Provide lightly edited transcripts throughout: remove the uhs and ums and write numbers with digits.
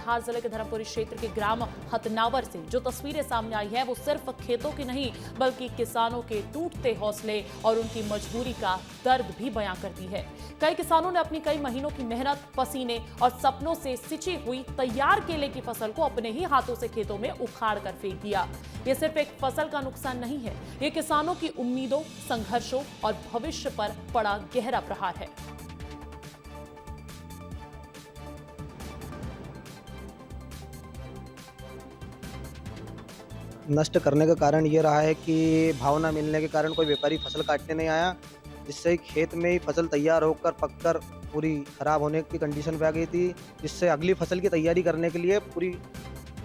धार जिले के धर्मपुरी क्षेत्र के ग्राम हतनावर से जो तस्वीरें सामने आई है वो सिर्फ खेतों की नहीं बल्कि किसानों के टूटते हौसले और उनकी मजबूरी का दर्द भी बयां करती है। कई किसानों ने अपनी कई महीनों की मेहनत, पसीने और सपनों से सिंची हुई तैयार केले की फसल को अपने ही हाथों से खेतों में उखाड़ कर फेंक दिया। ये सिर्फ एक फसल का नुकसान नहीं है, ये किसानों की उम्मीदों, संघर्षों और भविष्य पर पड़ा गहरा प्रहार है। नष्ट करने का कारण ये रहा है कि भाव ना मिलने के कारण कोई व्यापारी फसल काटने नहीं आया, जिससे खेत में ही फसल तैयार होकर पककर पूरी खराब होने की कंडीशन पे आ गई थी, जिससे अगली फसल की तैयारी करने के लिए पूरी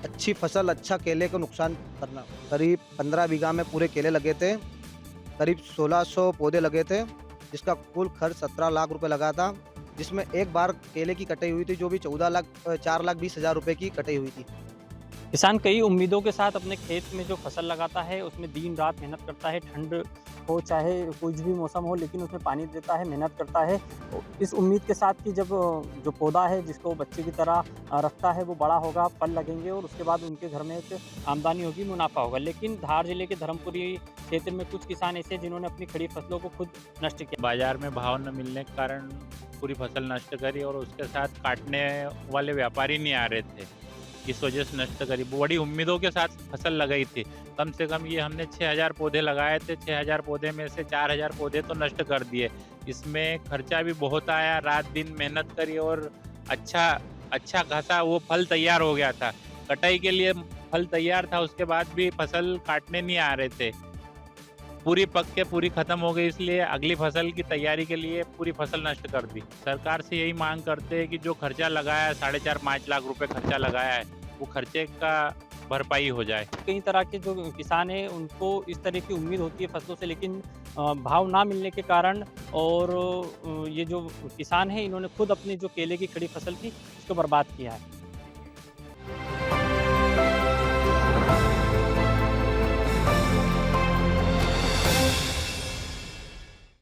अच्छी फसल, अच्छा केले को नुकसान करना। करीब 15 बीघा में पूरे केले लगे थे, करीब 1600 पौधे लगे थे, जिसका कुल खर्च 17 लाख रुपए लगा था, जिसमें एक बार केले की कटाई हुई थी जो भी 4,20,000 रुपए की कटाई हुई थी। किसान कई उम्मीदों के साथ अपने खेत में जो फसल लगाता है उसमें दिन रात मेहनत करता है, ठंड हो चाहे कुछ भी मौसम हो, लेकिन उसमें पानी देता है, मेहनत करता है इस उम्मीद के साथ कि जब जो पौधा है जिसको बच्चे की तरह रखता है वो बड़ा होगा, फल लगेंगे और उसके बाद उनके घर में एक आमदनी होगी, मुनाफा होगा। लेकिन धार जिले के धर्मपुरी क्षेत्र में कुछ किसान ऐसे जिन्होंने अपनी खड़ी फसलों को खुद नष्ट किया। बाजार में भाव न मिलने के कारण पूरी फसल नष्ट करी और उसके साथ काटने वाले व्यापारी नहीं आ रहे थे, इस वजह से नष्ट करी। बड़ी उम्मीदों के साथ फसल लगाई थी, कम से कम ये हमने 6000 पौधे लगाए थे, 6000 पौधे में से 4000 पौधे तो नष्ट कर दिए। इसमें खर्चा भी बहुत आया, रात दिन मेहनत करी और अच्छा खासा वो फल तैयार हो गया था। कटाई के लिए फल तैयार था, उसके बाद भी फसल काटने नहीं आ रहे थे, पूरी पक के पूरी खत्म हो गई, इसलिए अगली फसल की तैयारी के लिए पूरी फसल नष्ट कर दी। सरकार से यही मांग करते हैं कि जो खर्चा लगाया है, 4.5-5 लाख रुपए खर्चा लगाया है, वो खर्चे का भरपाई हो जाए। कई तरह के जो किसान हैं उनको इस तरह की उम्मीद होती है फसलों से, लेकिन भाव ना मिलने के कारण और ये जो किसान हैं इन्होंने खुद अपनी जो केले की खड़ी फसल थी उसको बर्बाद किया है।